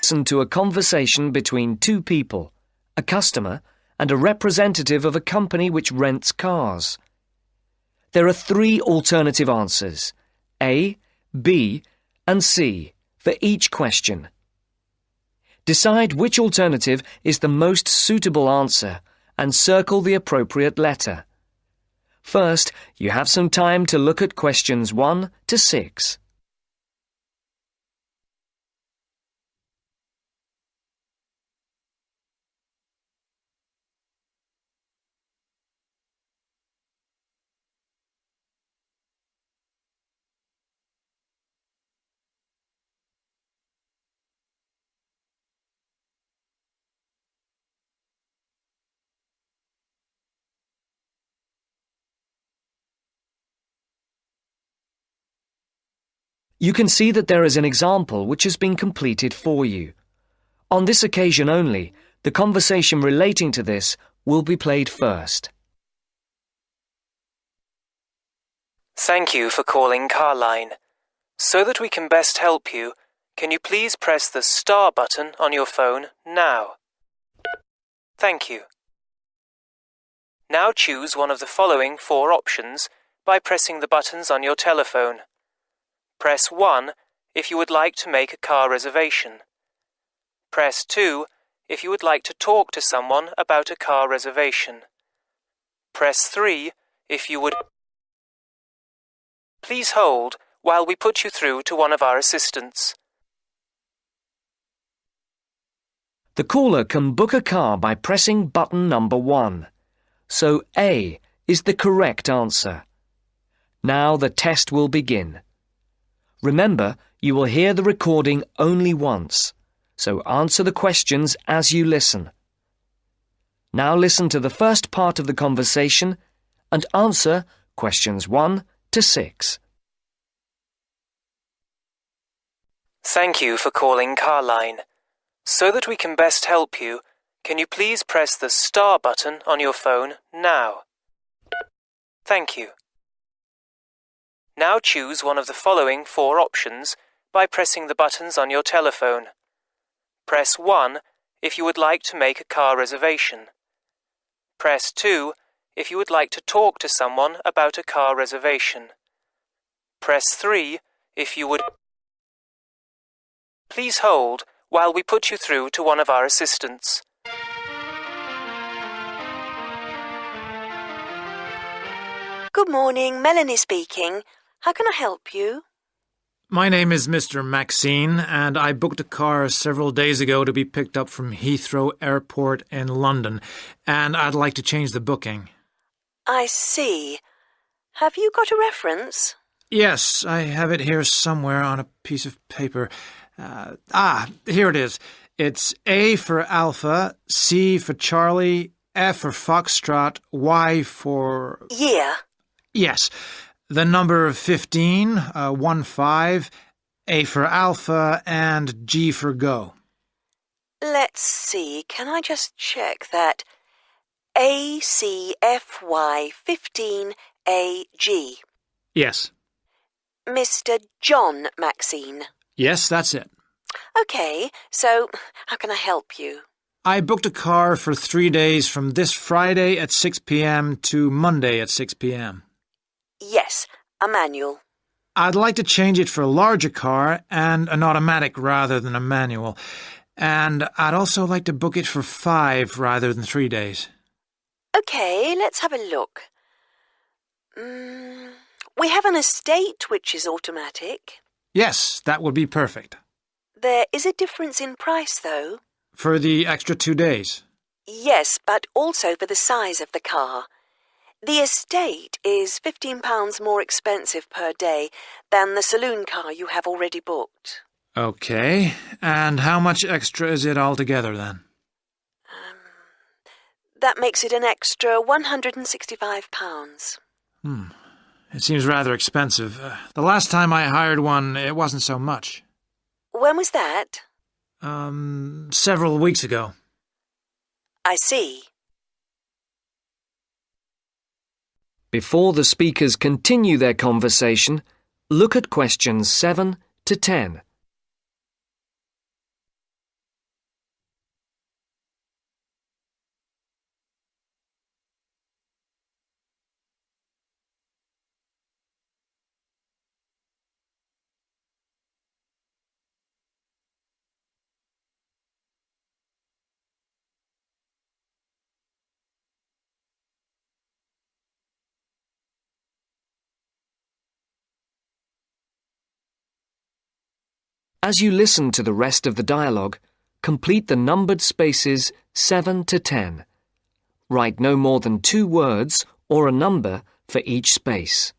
Listen to a conversation between two people, a customer and a representative of a company which rents cars. There are three alternative answers, A, B, and C, for each question. Decide which alternative is the most suitable answer and circle the appropriate letter. First, you have some time to look at questions 1 to 6. You can see that there is an example which has been completed for you. On this occasion only, the conversation relating to this will be played first. Thank you for calling Carline. So that we can best help you, can you please press the star button on your phone now? Thank you. Now choose one of the following 4 options by pressing the buttons on your telephone. Press 1 if you would like to make a car reservation. Press 2 if you would like to talk to someone about a car reservation. Press 3 if you would... Please hold while we put you through to one of our assistants. The caller can book a car by pressing button number 1. So A is the correct answer. Now the test will begin. Remember, you will hear the recording only once, so answer the questions as you listen. Now listen to the first part of the conversation and answer questions 1 to 6. Thank you for calling Carline. So that we can best help you, can you please press the star button on your phone now? Thank you. Now choose one of the following 4 options by pressing the buttons on your telephone. Press 1 if you would like to make a car reservation. Press 2 if you would like to talk to someone about a car reservation. Press 3 if you would... Please hold while we put you through to one of our assistants. Good morning, Melanie speaking. How can I help you? My name is Mr. Maxine, and I booked a car several days ago to be picked up from Heathrow Airport in London, and I'd like to change the booking. I see. Have you got a reference? Yes, I have it here somewhere on a piece of paper. Here it is. It's A for Alpha, C for Charlie, F for Foxtrot, Y for... Yeah. Yes. The number 15, 15, A for Alpha, and G for Go. Let's see. Can I just check that? ACFY15AG. Yes. Mr. John Maxine. Yes, that's it. Okay, so how can I help you? I booked a car for 3 days from this Friday at 6 p.m. to Monday at 6 p.m. Yes, a manual. I'd like to change it for a larger car and an automatic rather than a manual. And I'd also like to book it for 5 rather than 3 days. Okay, let's have a look. We have an estate which is automatic. Yes, that would be perfect. There is a difference in price, though. For the extra 2 days? Yes, but also for the size of the car. The estate is £15 more expensive per day than the saloon car you have already booked. Okay, and how much extra is it altogether then? That makes it an extra £165. It seems rather expensive. The last time I hired one, it wasn't so much. When was that? Several weeks ago. I see. Before the speakers continue their conversation, look at questions 7 to 10. As you listen to the rest of the dialogue, complete the numbered spaces 7 to 10. Write no more than 2 words or a number for each space.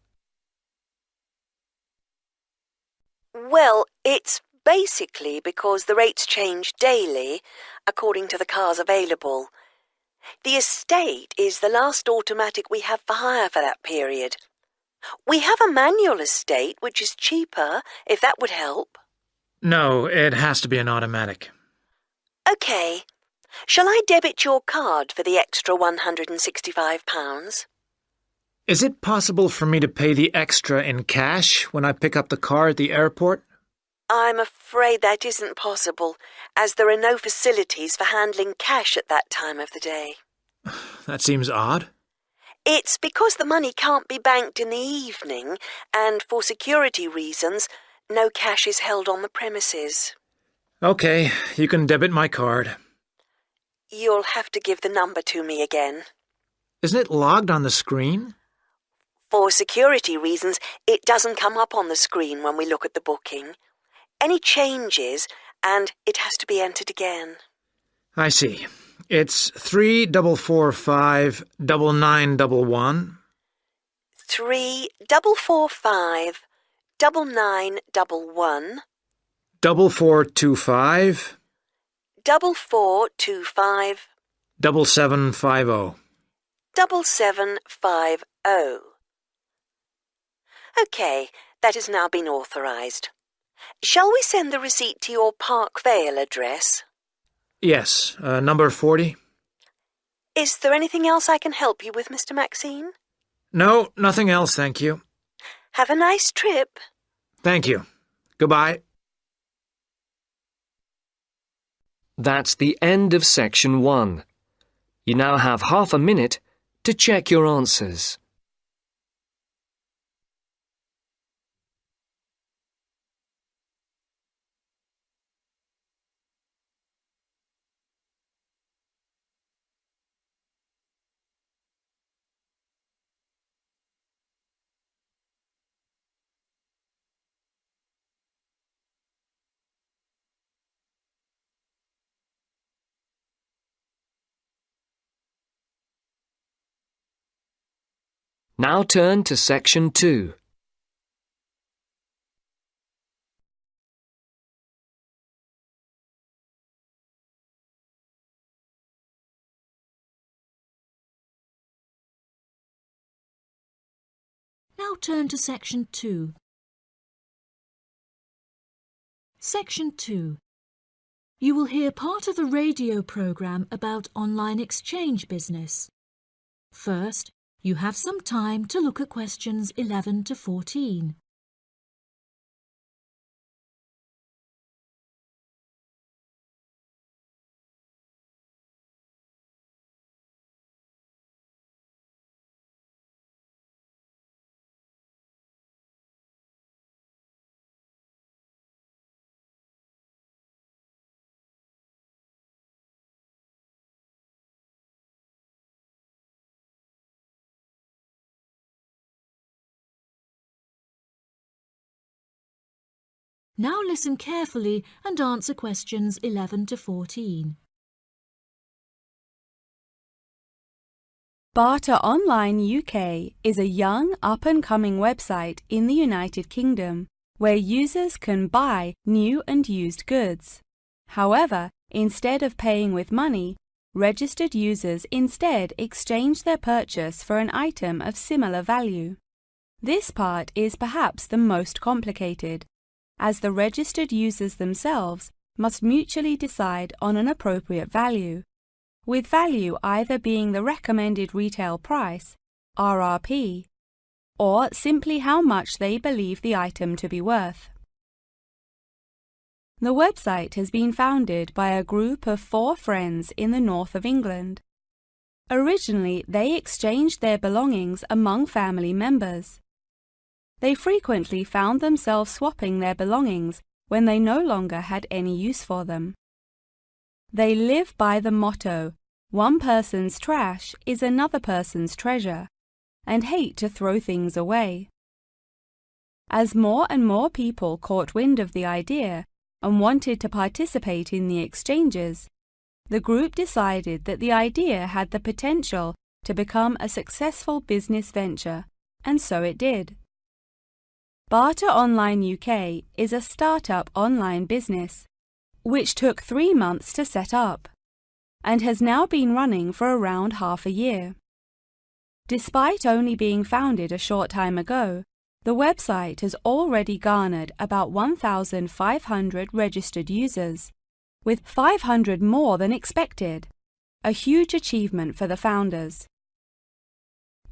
Well, it's basically because the rates change daily according to the cars available. The estate is the last automatic we have for hire for that period. We have a manual estate, which is cheaper, if that would help. No, it has to be an automatic. OK. Shall I debit your card for the extra £165? Is it possible for me to pay the extra in cash when I pick up the car at the airport? I'm afraid that isn't possible, as there are no facilities for handling cash at that time of the day. That seems odd. It's because the money can't be banked in the evening, and for security reasons, no cash is held on the premises. OK, you can debit my card. You'll have to give the number to me again. Isn't it logged on the screen? For security reasons, it doesn't come up on the screen when we look at the booking. Any changes, and it has to be entered again. I see. It's 3-4-4-5-9-9-1. 3-4-4-5-9-9-1. 4-4-2-5. 4-4-2-5. 7-7-5-0. 7-7-5-0. OK, that has now been authorised. Shall we send the receipt to your Park Vale address? Yes, number 40. Is there anything else I can help you with, Mr. Maxine? No, nothing else, thank you. Have a nice trip. Thank you. Goodbye. That's the end of section 1. You now have half a minute to check your answers. Now turn to section 2. Now turn to section 2. Section 2. You will hear part of the radio programme about online exchange business. First, you have some time to look at questions 11 to 14. Now listen carefully and answer questions 11 to 14. Barter Online UK is a young, up-and-coming website in the United Kingdom where users can buy new and used goods. However, instead of paying with money, registered users instead exchange their purchase for an item of similar value. This part is perhaps the most complicated, as the registered users themselves must mutually decide on an appropriate value, with value either being the recommended retail price, RRP, or simply how much they believe the item to be worth. The website has been founded by a group of 4 friends in the north of England. Originally, they exchanged their belongings among family members. They frequently found themselves swapping their belongings when they no longer had any use for them. They live by the motto, "One person's trash is another person's treasure," and hate to throw things away. As more and more people caught wind of the idea, and wanted to participate in the exchanges, the group decided that the idea had the potential to become a successful business venture, and so it did. Barter Online UK is a startup online business, which took 3 months to set up, and has now been running for around half a year. Despite only being founded a short time ago, the website has already garnered about 1,500 registered users, with 500 more than expected, a huge achievement for the founders.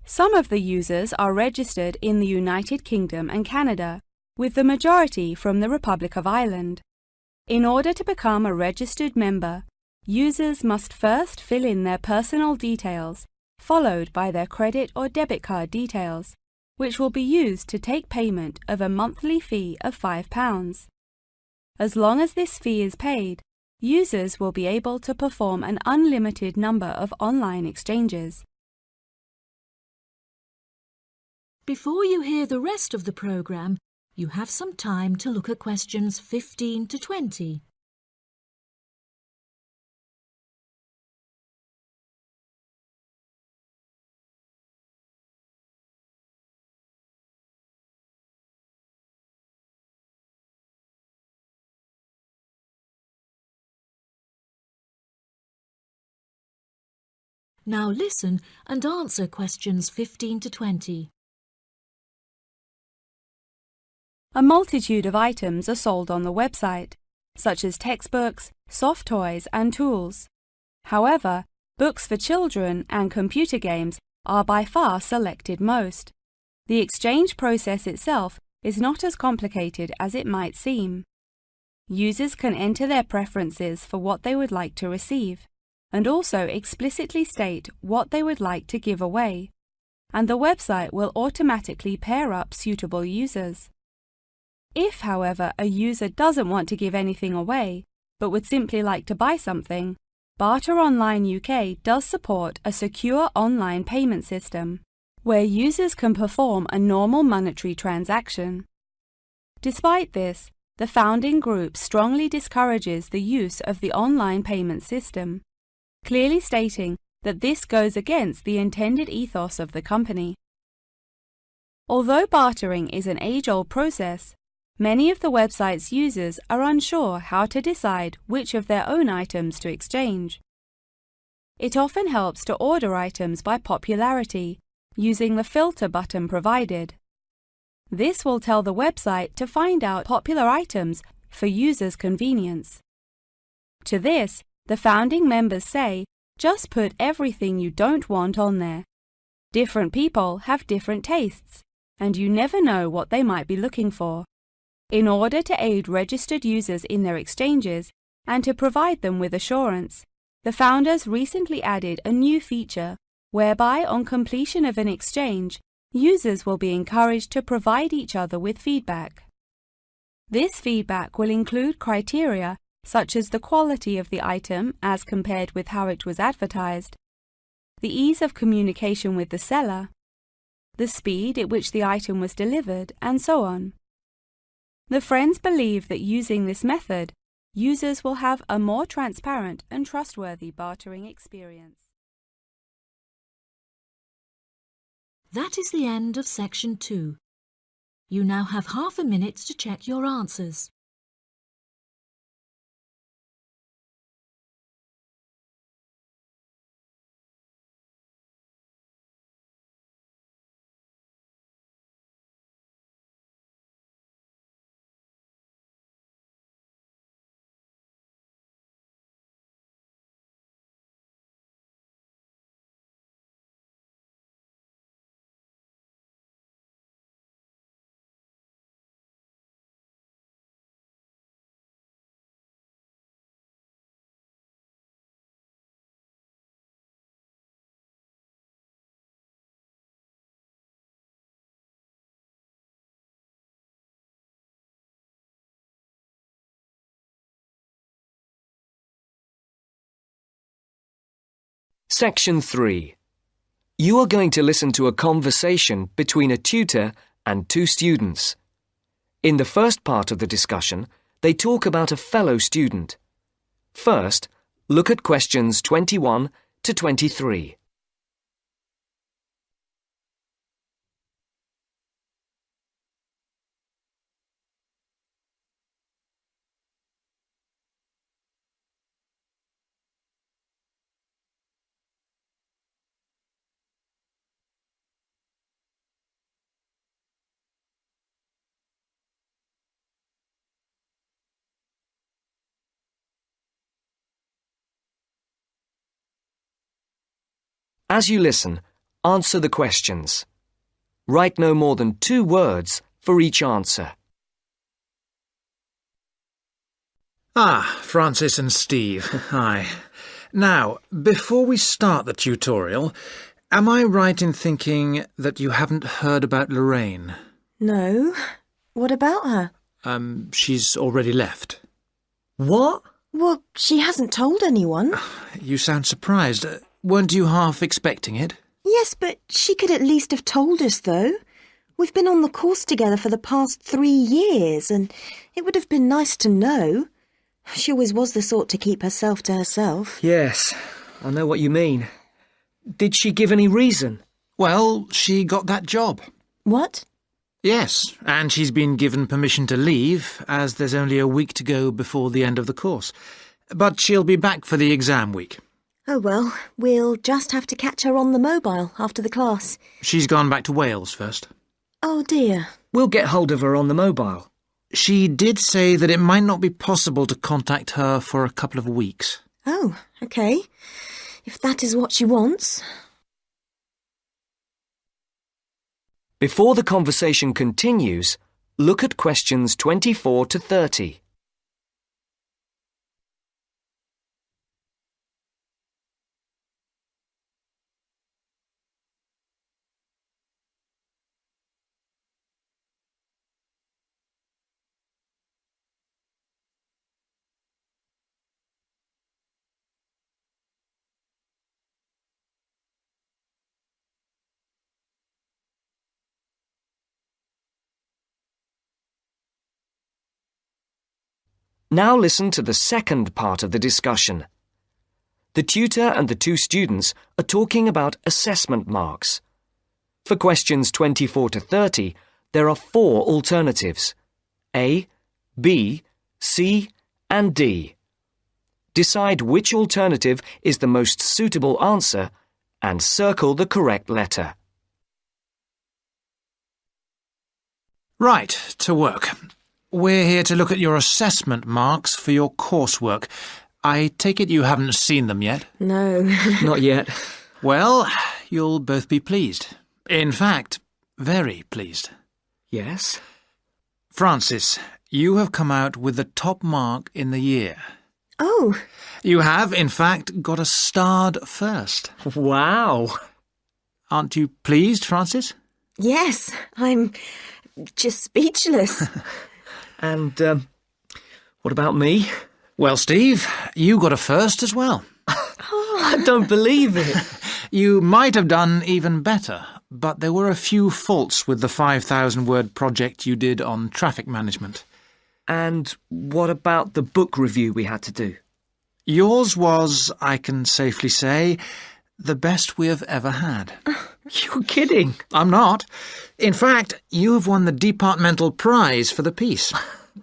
Some of the users are registered in the United Kingdom and Canada, with the majority from the Republic of Ireland. In order to become a registered member, users must first fill in their personal details, followed by their credit or debit card details, which will be used to take payment of a monthly fee of £5. As long as this fee is paid, users will be able to perform an unlimited number of online exchanges. Before you hear the rest of the programme, you have some time to look at questions 15 to 20. Now listen and answer questions 15 to 20. A multitude of items are sold on the website, such as textbooks, soft toys and tools. However, books for children and computer games are by far selected most. The exchange process itself is not as complicated as it might seem. Users can enter their preferences for what they would like to receive, and also explicitly state what they would like to give away, and the website will automatically pair up suitable users. If, however, a user doesn't want to give anything away, but would simply like to buy something, Barter Online UK does support a secure online payment system, where users can perform a normal monetary transaction. Despite this, the founding group strongly discourages the use of the online payment system, clearly stating that this goes against the intended ethos of the company. Although bartering is an age-old process, many of the website's users are unsure how to decide which of their own items to exchange. It often helps to order items by popularity, using the filter button provided. This will tell the website to find out popular items for users' convenience. To this, the founding members say, just put everything you don't want on there. Different people have different tastes, and you never know what they might be looking for. In order to aid registered users in their exchanges and to provide them with assurance, the founders recently added a new feature whereby on completion of an exchange, users will be encouraged to provide each other with feedback. This feedback will include criteria such as the quality of the item as compared with how it was advertised, the ease of communication with the seller, the speed at which the item was delivered, and so on. The friends believe that using this method, users will have a more transparent and trustworthy bartering experience. That is the end of section 2. You now have half a minute to check your answers. Section 3. You are going to listen to a conversation between a tutor and 2 students. In the first part of the discussion, They talk about a fellow student. First, look at questions 21 to 23. As you listen, answer the questions. Write no more than 2 words for each answer. Francis and Steve, hi. Now, before we start the tutorial, am I right in thinking that you haven't heard about Lorraine? No. What about her? She's already left. What? Well, she hasn't told anyone. You sound surprised. Weren't you half expecting it? Yes, but she could at least have told us, though. We've been on the course together for the past 3 years, and it would have been nice to know. She always was the sort to keep herself to herself. Yes, I know what you mean. Did she give any reason? Well, she got that job. What? Yes, and she's been given permission to leave, as there's only a week to go before the end of the course. But she'll be back for the exam week. Oh, well, we'll just have to catch her on the mobile after the class. She's gone back to Wales first. Oh, dear. We'll get hold of her on the mobile. She did say that it might not be possible to contact her for a couple of weeks. Oh, OK. If that is what she wants. Before the conversation continues, look at questions 24 to 30. Now listen to the second part of the discussion. The tutor and the 2 students are talking about assessment marks. For questions 24 to 30, there are 4 alternatives: A, B, C, and D. Decide which alternative is the most suitable answer and circle the correct letter. Right, to work. We're here to look at your assessment marks for your coursework. I take it you haven't seen them yet? No. Not yet. Well, you'll both be pleased. In fact, very pleased. Yes? Francis, you have come out with the top mark in the year. Oh. You have, in fact, got a starred first. Wow! Aren't you pleased, Francis? Yes, I'm just speechless. And, what about me? Well, Steve, you got a first as well. I don't believe it. You might have done even better, but there were a few faults with the 5,000-word project you did on traffic management. And what about the book review we had to do? Yours was, I can safely say, the best we have ever had. You're kidding. I'm not. In fact, you have won the departmental prize for the piece.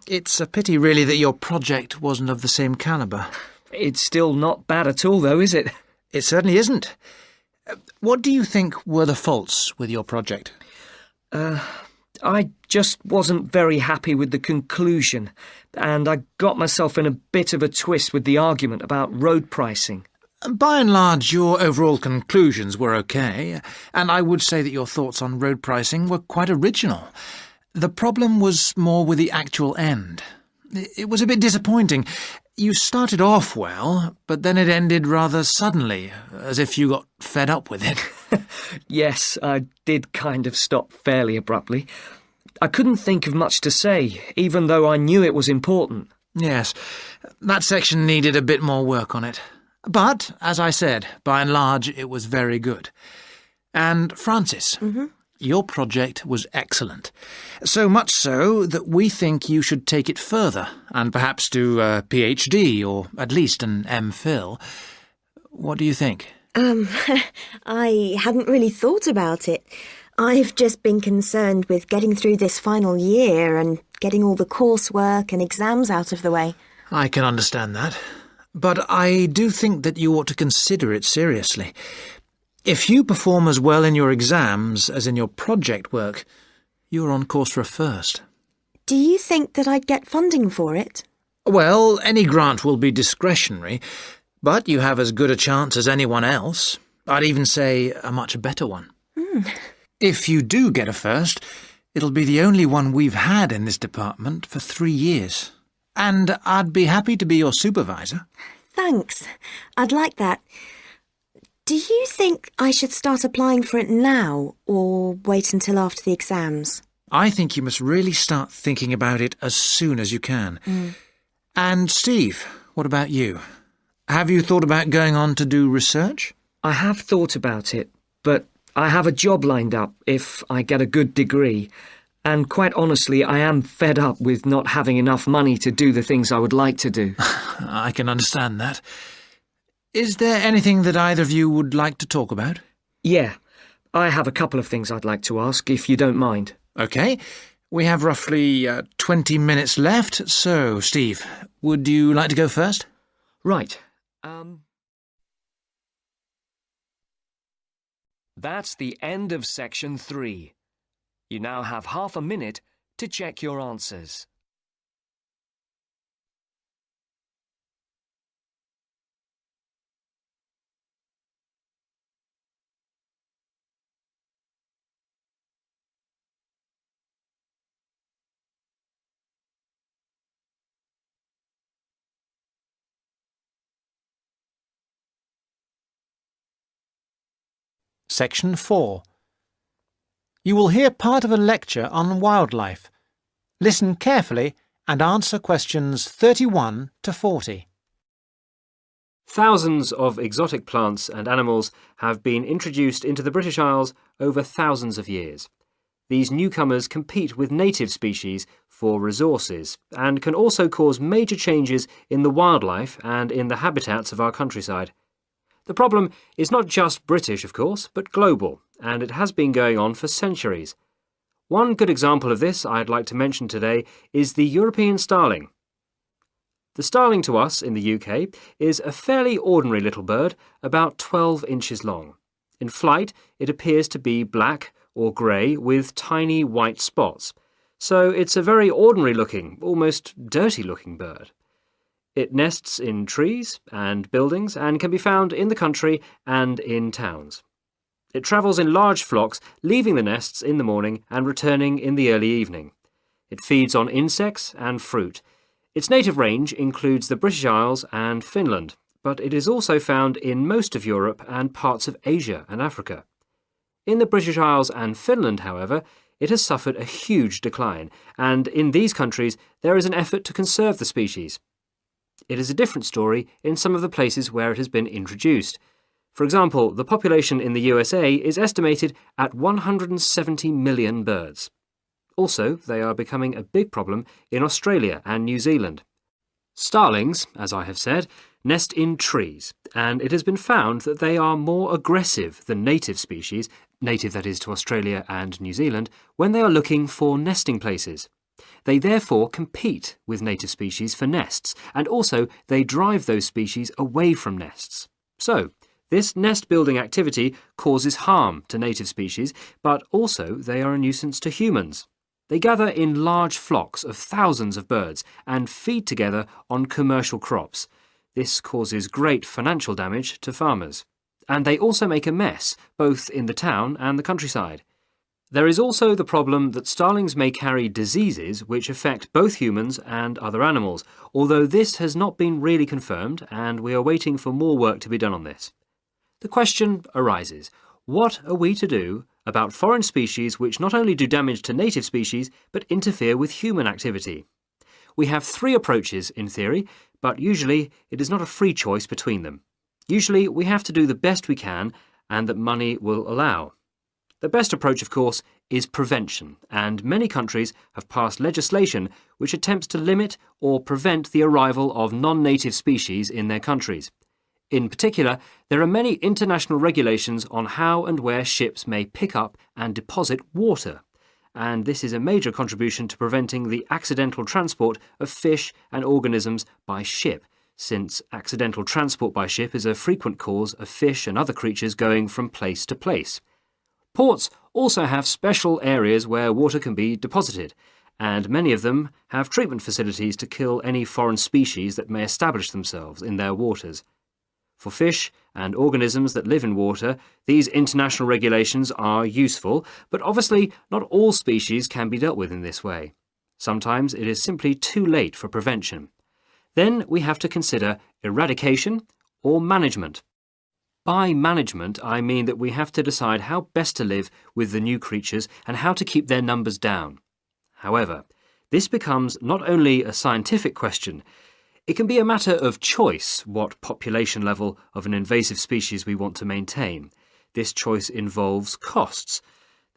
It's a pity, really, that your project wasn't of the same calibre. It's still not bad at all, though, is it? It certainly isn't. What do you think were the faults with your project? I just wasn't very happy with the conclusion, and I got myself in a bit of a twist with the argument about road pricing. By and large, your overall conclusions were okay, and I would say that your thoughts on road pricing were quite original. The problem was more with the actual end. It was a bit disappointing. You started off well, but then it ended rather suddenly, as if you got fed up with it. Yes, I did kind of stop fairly abruptly. I couldn't think of much to say, even though I knew it was important. Yes, that section needed a bit more work on it. But, as I said, by and large, it was very good. And, Francis, Your project was excellent. So much so that we think you should take it further and perhaps do a PhD or at least an MPhil. What do you think? I hadn't really thought about it. I've just been concerned with getting through this final year and getting all the coursework and exams out of the way. I can understand that. But I do think that you ought to consider it seriously. If you perform as well in your exams as in your project work, you're on course for a first. Do you think that I'd get funding for it? Well, any grant will be discretionary, but you have as good a chance as anyone else. I'd even say a much better one. If you do get a first, it'll be the only one we've had in this department for 3 years. And I'd be happy to be your supervisor. Thanks. I'd like that. Do you think I should start applying for it now or wait until after the exams? I think you must really start thinking about it as soon as you can. And Steve, what about you? Have you thought about going on to do research? I have thought about it, but I have a job lined up if I get a good degree. And quite honestly, I am fed up with not having enough money to do the things I would like to do. I can understand that. Is there anything that either of you would like to talk about? Yeah, I have a couple of things I'd like to ask, if you don't mind. OK. We have roughly 20 minutes left, so, Steve, would you like to go first? Right. That's the end of section 3. You now have half a minute to check your answers. Section 4. You will hear part of a lecture on wildlife. Listen carefully and answer questions 31 to 40. Thousands of exotic plants and animals have been introduced into the British Isles over thousands of years. These newcomers compete with native species for resources and can also cause major changes in the wildlife and in the habitats of our countryside. The problem is not just British, of course, but global, and it has been going on for centuries. One good example of this I'd like to mention today is the European starling. The starling to us in the UK is a fairly ordinary little bird, about 12 inches long. In flight, it appears to be black or grey with tiny white spots, so it's a very ordinary-looking, almost dirty-looking bird. It nests in trees and buildings and can be found in the country and in towns. It travels in large flocks, leaving the nests in the morning and returning in the early evening. It feeds on insects and fruit. Its native range includes the British Isles and Finland, but it is also found in most of Europe and parts of Asia and Africa. In the British Isles and Finland, however, it has suffered a huge decline, and in these countries there is an effort to conserve the species. It is a different story in some of the places where it has been introduced. For example, the population in the USA is estimated at 170 million birds. Also, they are becoming a big problem in Australia and New Zealand. Starlings, as I have said, nest in trees, and it has been found that they are more aggressive than native species, native that is to Australia and New Zealand, when they are looking for nesting places. They therefore compete with native species for nests, and also they drive those species away from nests. So, this nest-building activity causes harm to native species, but also they are a nuisance to humans. They gather in large flocks of thousands of birds and feed together on commercial crops. This causes great financial damage to farmers. And they also make a mess, both in the town and the countryside. There is also the problem that starlings may carry diseases which affect both humans and other animals, although this has not been really confirmed and we are waiting for more work to be done on this. The question arises, what are we to do about foreign species which not only do damage to native species but interfere with human activity? We have 3 approaches in theory, but usually it is not a free choice between them. Usually we have to do the best we can and that money will allow. The best approach, of course, is prevention, and many countries have passed legislation which attempts to limit or prevent the arrival of non-native species in their countries. In particular, there are many international regulations on how and where ships may pick up and deposit water, and this is a major contribution to preventing the accidental transport of fish and organisms by ship, since accidental transport by ship is a frequent cause of fish and other creatures going from place to place. Ports also have special areas where water can be deposited, and many of them have treatment facilities to kill any foreign species that may establish themselves in their waters. For fish and organisms that live in water, these international regulations are useful, but obviously not all species can be dealt with in this way. Sometimes it is simply too late for prevention. Then we have to consider eradication or management. By management, I mean that we have to decide how best to live with the new creatures and how to keep their numbers down. However, this becomes not only a scientific question, it can be a matter of choice what population level of an invasive species we want to maintain. This choice involves costs.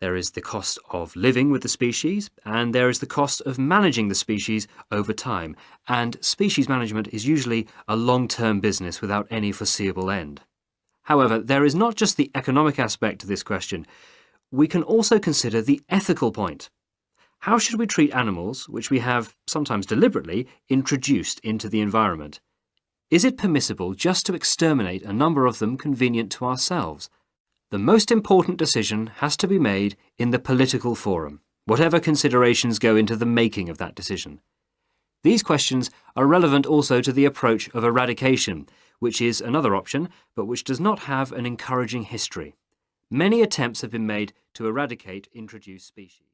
There is the cost of living with the species, and there is the cost of managing the species over time, and species management is usually a long-term business without any foreseeable end. However, there is not just the economic aspect to this question. We can also consider the ethical point. How should we treat animals which we have, sometimes deliberately, introduced into the environment? Is it permissible just to exterminate a number of them convenient to ourselves? The most important decision has to be made in the political forum, whatever considerations go into the making of that decision. These questions are relevant also to the approach of eradication, which is another option, but which does not have an encouraging history. Many attempts have been made to eradicate introduced species.